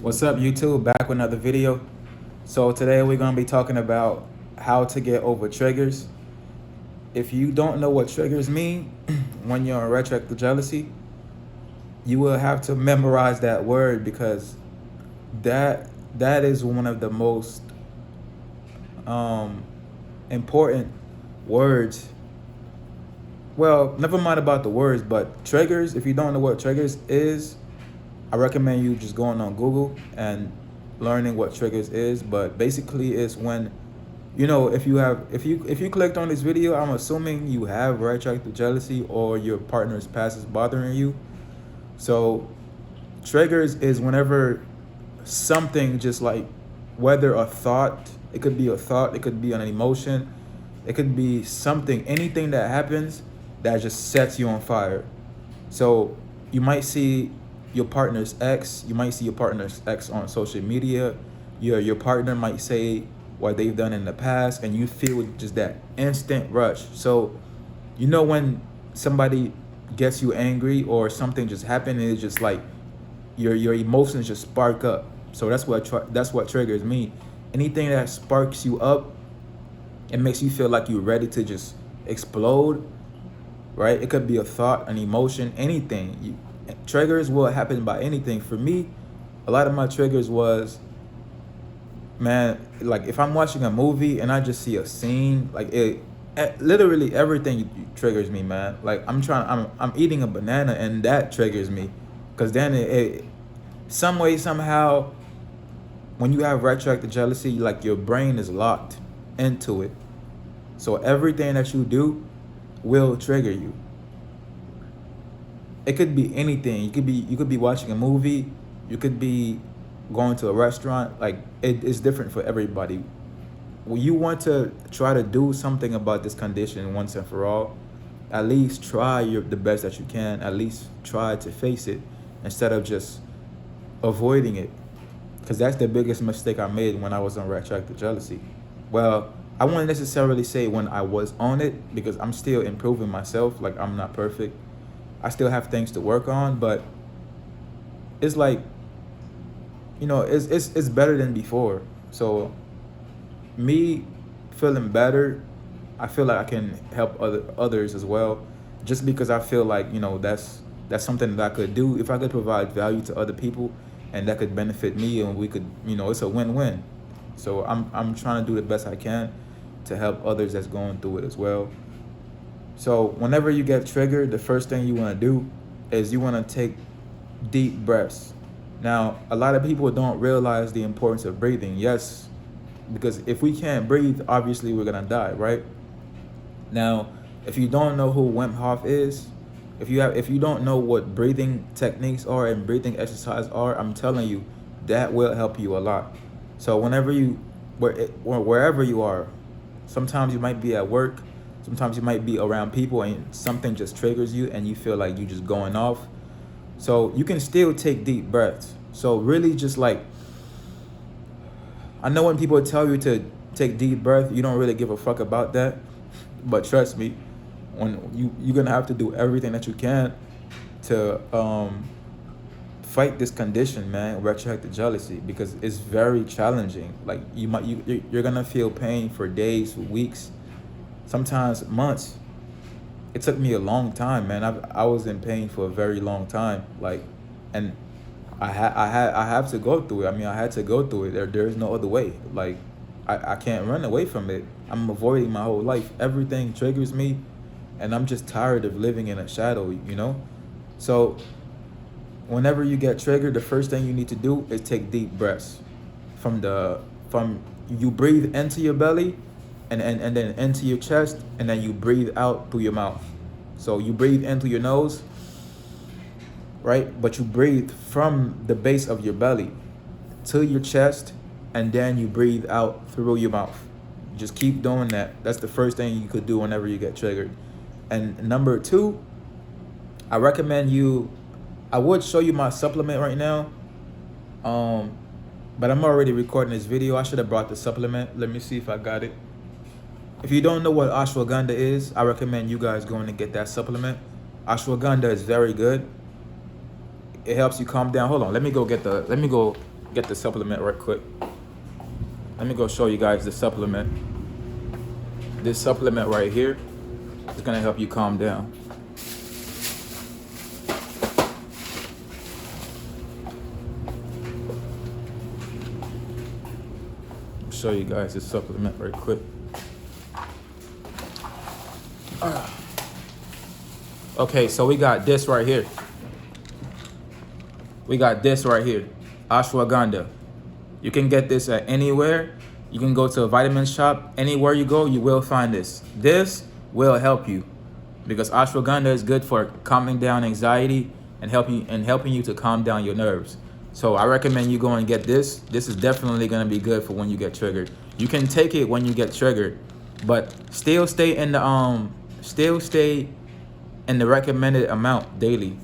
What's up, YouTube? Back with another video. So today we're gonna be talking about how to get over triggers. If you don't know what triggers mean when you're in retroactive jealousy, you will have to memorize that word because that is one of the most um, important words. Well, never mind about the words, but triggers. If you don't know what triggers is, I recommend you just going on Google and learning what triggers is. But basically, it's when, if you clicked on this video, I'm assuming you have retroactive jealousy or your partner's past is bothering you. So triggers is whenever something just like, whether a thought, it could be a thought, it could be an emotion, it could be something, anything that happens that just sets you on fire. So you might see your partner's ex, you might see your partner's ex on social media, your partner might say what they've done in the past, and you feel just that instant rush. So when somebody gets you angry or something just happened, and it's just like your emotions just spark up. So that's what triggers me. Anything that sparks you up, it makes you feel like you're ready to just explode, right? It could be a thought, an emotion, anything. Triggers will happen by anything. For me, a lot of my triggers was, man, like if I'm watching a movie and I just see a scene, like literally everything triggers me, man. Like I'm eating a banana and that triggers me, because then some way, somehow, when you have retroactive jealousy, like your brain is locked into it. So everything that you do will trigger you. It could be anything. You could be watching a movie, you could be going to a restaurant. Like it is different for everybody. When you want to try to do something about this condition once and for all, at least try the best that you can. At least try to face it instead of just avoiding it. Because that's the biggest mistake I made when I was on retroactive jealousy. Well, I wouldn't necessarily say when I was on it, because I'm still improving myself. Like, I'm not perfect. I still have things to work on, but it's like, it's better than before. So me feeling better, I feel like I can help others as well, just because I feel like, that's something that I could do. If I could provide value to other people and that could benefit me, and we could, it's a win-win. So I'm trying to do the best I can to help others that's going through it as well. So whenever you get triggered, the first thing you want to do is you want to take deep breaths. Now, a lot of people don't realize the importance of breathing. Yes, because if we can't breathe, obviously we're gonna die, right? Now, if you don't know who Wim Hof is, if you don't know what breathing techniques are and breathing exercise are, I'm telling you, that will help you a lot. So wherever you are, sometimes you might be at work, sometimes you might be around people and something just triggers you and you feel like you just going off. So you can still take deep breaths. So really just like, I know when people tell you to take deep breath, you don't really give a fuck about that. But trust me, when you're gonna have to do everything that you can to fight this condition, man, retroactive jealousy, because it's very challenging. Like you're gonna feel pain for days, weeks, sometimes months. It took me a long time, man. I was in pain for a very long time, like, and I have to go through it. I mean, I had to go through it. There's no other way. Like, I can't run away from it. I'm avoiding my whole life. Everything triggers me, and I'm just tired of living in a shadow, So whenever you get triggered, the first thing you need to do is take deep breaths. From you breathe into your belly, and then into your chest, and then you breathe out through your mouth. So you breathe into your nose, right? But you breathe from the base of your belly to your chest, and then you breathe out through your mouth. Just keep doing that. That's the first thing you could do whenever you get triggered. And number two, I would show you my supplement right now, but I'm already recording this video. I should have brought the supplement. Let me see if I got it. If you don't know what ashwagandha is, I recommend you guys going to get that supplement. Ashwagandha is very good. It helps you calm down. Hold on, let me go get the supplement right quick. Let me go show you guys the supplement. This supplement right here is gonna help you calm down. Show you guys this supplement right quick. Okay, so we got this right here. We got this right here, ashwagandha. You can get this at anywhere. You can go to a vitamin shop. Anywhere you go, you will find this. This will help you because ashwagandha is good for calming down anxiety and helping you to calm down your nerves. So I recommend you go and get this. This is definitely going to be good for when you get triggered. You can take it when you get triggered, but still stay in the recommended amount daily.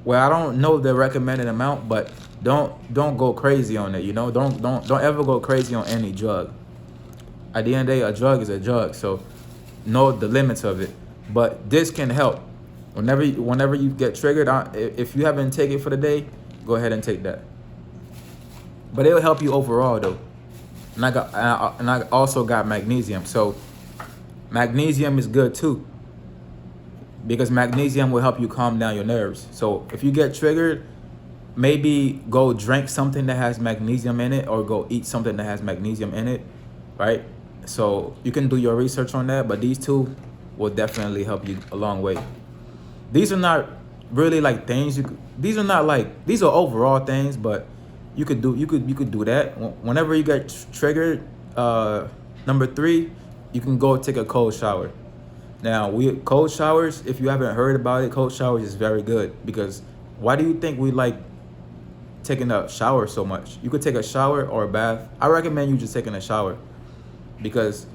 Well, I don't know the recommended amount, but don't go crazy on it. You know, don't ever go crazy on any drug. At the end of the day, a drug is a drug, so know the limits of it. But this can help. Whenever you get triggered, if you haven't taken it for the day, go ahead and take that. But it'll help you overall though. And I also got magnesium. So magnesium is good too, because magnesium will help you calm down your nerves. So if you get triggered, maybe go drink something that has magnesium in it, or go eat something that has magnesium in it, right? So you can do your research on that, but these two will definitely help you a long way. These are not really like things these are overall things, but you could do that whenever you get triggered. Number 3, you can go take a cold shower. Now, cold showers, if you haven't heard about it, cold showers is very good, because why do you think we like taking a shower so much? You could take a shower or a bath. I recommend you just taking a shower, because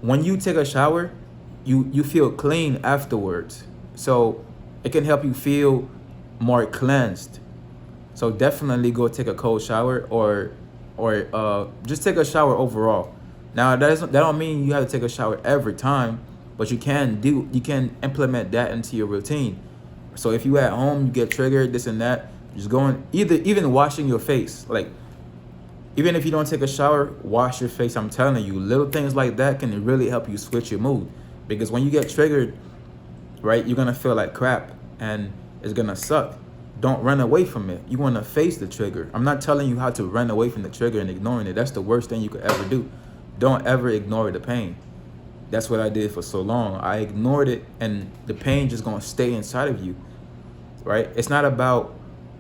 when you take a shower, you feel clean afterwards. So it can help you feel more cleansed. So definitely go take a cold shower, or just take a shower overall. Now that don't mean you have to take a shower every time, but you can implement that into your routine. So if you at home, you get triggered, this and that, just going even washing your face. Like, even if you don't take a shower, wash your face. I'm telling you, little things like that can really help you switch your mood. Because when you get triggered, right, you're gonna feel like crap and it's gonna suck. Don't run away from it. You wanna face the trigger. I'm not telling you how to run away from the trigger and ignoring it. That's the worst thing you could ever do. Don't ever ignore the pain. That's what I did for so long. I ignored it, and the pain just gonna stay inside of you, right? It's not about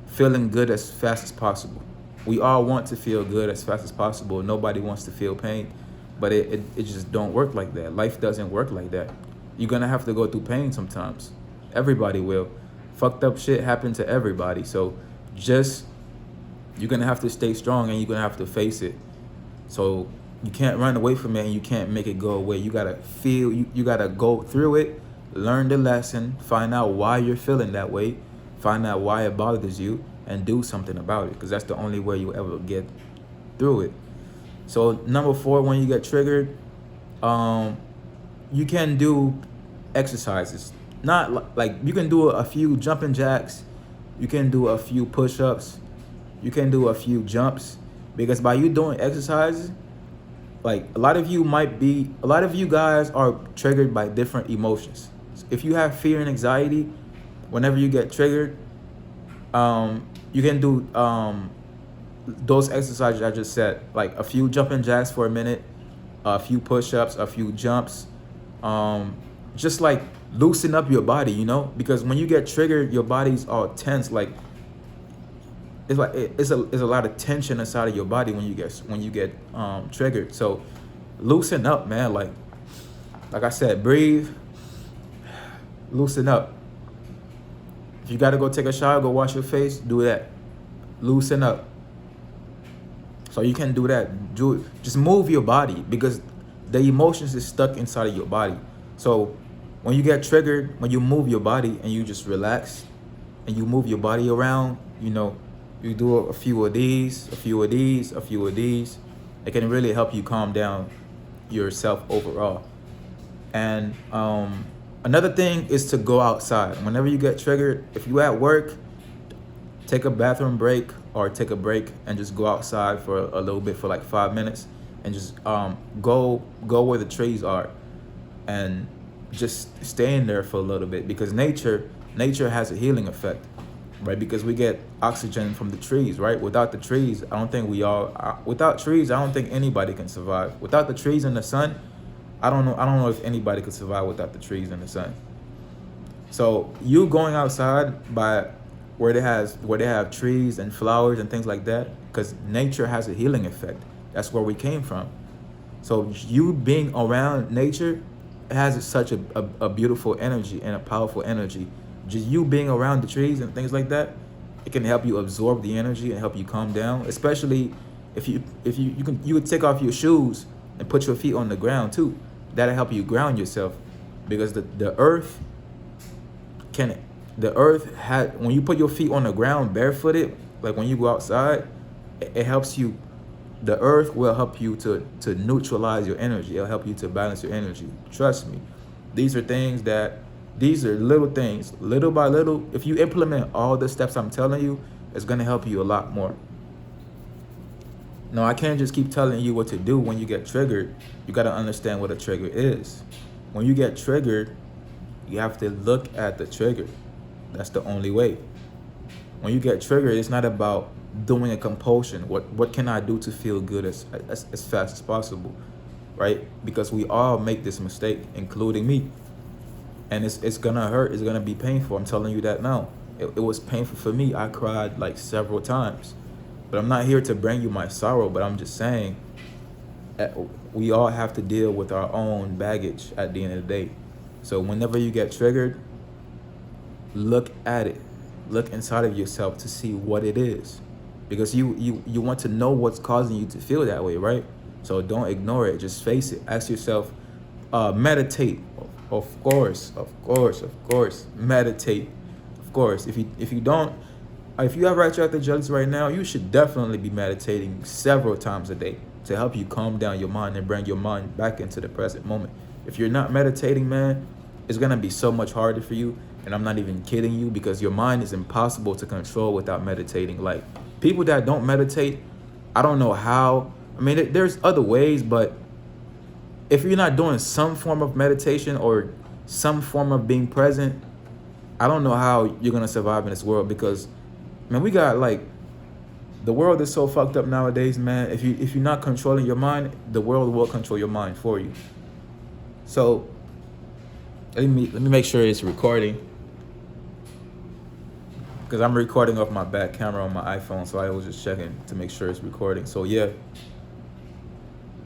feeling good as fast as possible. We all want to feel good as fast as possible. Nobody wants to feel pain, but it just don't work like that. Life doesn't work like that. You're gonna have to go through pain sometimes. Everybody will. Fucked up shit happen to everybody. So you're gonna have to stay strong, and you're gonna have to face it. So you can't run away from it, and you can't make it go away. You gotta feel, you gotta go through it, learn the lesson, find out why you're feeling that way, find out why it bothers you, and do something about it, because that's the only way you'll ever get through it. So number 4, when you get triggered, you can do exercises. Not like you can do a few jumping jacks, you can do a few push-ups, you can do a few jumps, because by you doing exercises, like a lot of you guys are triggered by different emotions. If you have fear and anxiety, whenever you get triggered, you can do those exercises I just said, like a few jumping jacks for a minute, a few push-ups, a few jumps, just like loosen up your body, you know, because when you get triggered, your body's all tense. Like it's a lot of tension inside of your body when you get triggered. So loosen up, man. Like I said, breathe, loosen up. If you gotta go take a shower, go wash your face, do that. Loosen up. So you can do that. Just move your body, because the emotions is stuck inside of your body. So when you get triggered, when you move your body and you just relax and you move your body around, you know, you do a few of these, a few of these, a few of these, it can really help you calm down yourself overall. And another thing is to go outside. Whenever you get triggered, if you at work, take a bathroom break or take a break and just go outside for a little bit for like 5 minutes and just go where the trees are and just stay in there for a little bit, because nature has a healing effect, right? Because we get oxygen from the trees, right? Without the trees, I don't think without trees, I don't think anybody can survive. Without the trees and the sun, I don't know if anybody could survive without the trees and the sun. So you going outside by where they have trees and flowers and things like that, because nature has a healing effect. That's where we came from. So you being around nature has such a beautiful energy and a powerful energy. Just you being around the trees and things like that, it can help you absorb the energy and help you calm down. Especially if you could take off your shoes and put your feet on the ground too. That'll help you ground yourself, because the earth can the earth had when you put your feet on the ground barefooted, like when you go outside, it helps you. The earth will help you to neutralize your energy. It'll help you to balance your energy. Trust me. These are little things, little by little. If you implement all the steps I'm telling you, it's gonna help you a lot more. No, I can't just keep telling you what to do when you get triggered. You gotta understand what a trigger is. When you get triggered, you have to look at the trigger. That's the only way. When you get triggered, it's not about doing a compulsion. What can I do to feel good as fast as possible, right? Because we all make this mistake, including me. And it's gonna hurt. It's gonna be painful. I'm telling you that now. It was painful for me. I cried like several times. But I'm not here to bring you my sorrow, but I'm just saying we all have to deal with our own baggage at the end of the day. So whenever you get triggered, look at it. Look inside of yourself to see what it is. Because you want to know what's causing you to feel that way, right? So don't ignore it. Just face it. Ask yourself, meditate. Of course. Meditate. Of course. If you have retroactive jealousy right now, you should definitely be meditating several times a day to help you calm down your mind and bring your mind back into the present moment. If you're not meditating, man, it's gonna be so much harder for you. And I'm not even kidding you, because your mind is impossible to control without meditating. Like, people that don't meditate, I don't know how. I mean, there's other ways, but if you're not doing some form of meditation or some form of being present, I don't know how you're gonna survive in this world. Because, man, we got like, the world is so fucked up nowadays, man. If you're not controlling your mind, the world will control your mind for you. So let me make sure it's recording, because I'm recording off my back camera on my iPhone, so I was just checking to make sure it's recording. So yeah.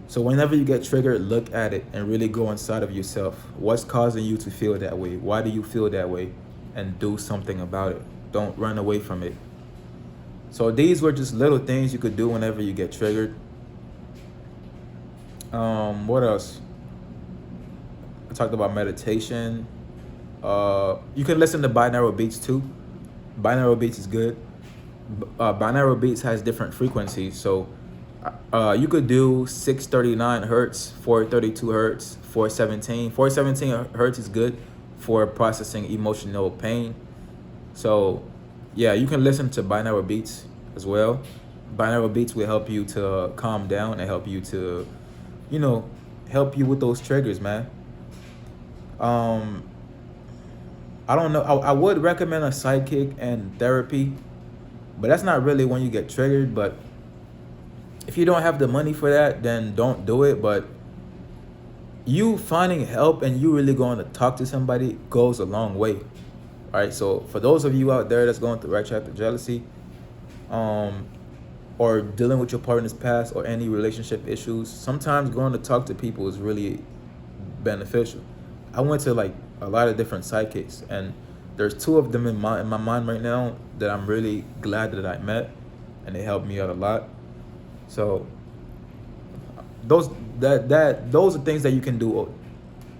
So whenever you get triggered, look at it and really go inside of yourself. What's causing you to feel that way? Why do you feel that way? And do something about it. Don't run away from it. So these were just little things you could do whenever you get triggered. What else? I talked about meditation. You can listen to binaural beats too. Binaural beats is good. Binaural beats has different frequencies. So you could do 639 hertz, 432 hertz, 417. 417 hertz is good for processing emotional pain. So yeah, you can listen to binaural beats as well. Binaural beats will help you to calm down and help you to, help you with those triggers, man. I don't know. I would recommend a sidekick and therapy, but that's not really when you get triggered. But if you don't have the money for that, then don't do it. But you finding help and you really going to talk to somebody goes a long way. All right. So for those of you out there that's going through retroactive jealousy, or dealing with your partner's past or any relationship issues, sometimes going to talk to people is really beneficial. I went to like a lot of different sidekicks, and there's two of them in my mind right now that I'm really glad that I met, and they helped me out a lot. So those are things that you can do.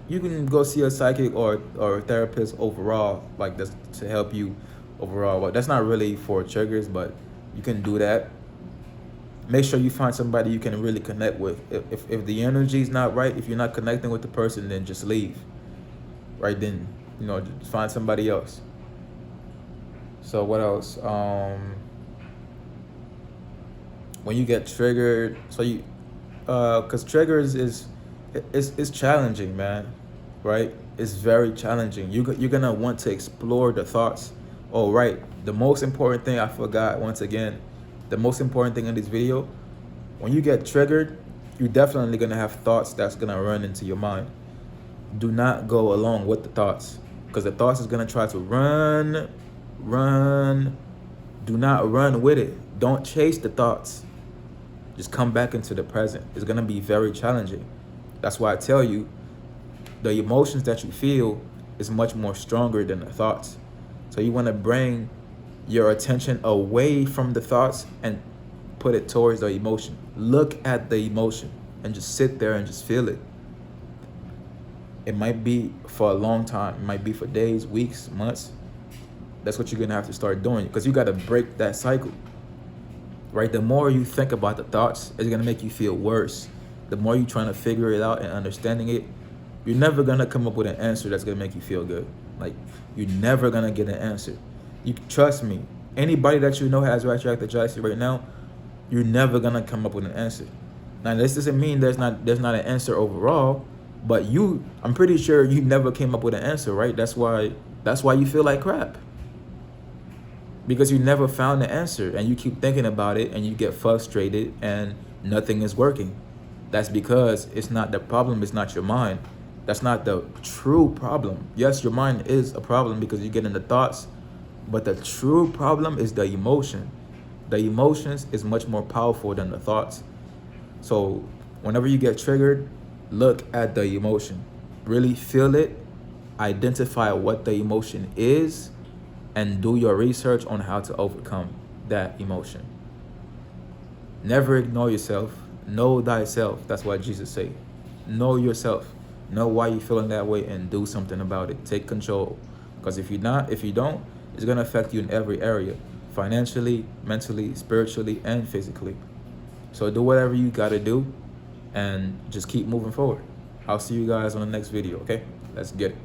You can go see a psychic or a therapist overall, like this, to help you overall. But that's not really for triggers, but you can do that. Make sure you find somebody you can really connect with. If the energy is not right, if you're not connecting with the person, then just leave. Right then, just find somebody else. So what else? When you get triggered, so you, because triggers is, it's challenging, man, right? It's very challenging. You're gonna want to explore the thoughts. Oh, right. The most important thing I forgot once again, the most important thing in this video, when you get triggered, you're definitely gonna have thoughts that's gonna run into your mind. Do not go along with the thoughts, because the thoughts is gonna try to run. Do not run with it. Don't chase the thoughts. Just come back into the present. It's gonna be very challenging. That's why I tell you, the emotions that you feel is much more stronger than the thoughts. So you wanna bring your attention away from the thoughts and put it towards the emotion. Look at the emotion and just sit there and just feel it. It might be for a long time. It might be for days, weeks, months. That's what you're gonna have to start doing, because you gotta break that cycle, right? The more you think about the thoughts, it's gonna make you feel worse. The more you're trying to figure it out and understanding it, you're never gonna come up with an answer that's gonna make you feel good. Like, you're never gonna get an answer. You trust me. Anybody that you know has retroactive jealousy right now, you're never gonna come up with an answer. Now, this doesn't mean there's not an answer overall, but I'm pretty sure you never came up with an answer, right? That's why you feel like crap. Because you never found the answer, and you keep thinking about it and you get frustrated and nothing is working. That's because it's not the problem, it's not your mind. That's not the true problem. Yes, your mind is a problem because you get into thoughts, but the true problem is the emotion. The emotions is much more powerful than the thoughts. So whenever you get triggered, look at the emotion. Really feel it, identify what the emotion is, and do your research on how to overcome that emotion. Never ignore yourself. Know thyself. That's what Jesus said. Know yourself. Know why you're feeling that way and do something about it. Take control. Because if you don't, it's gonna affect you in every area. Financially, mentally, spiritually, and physically. So do whatever you gotta do and just keep moving forward. I'll see you guys on the next video, okay? Let's get it.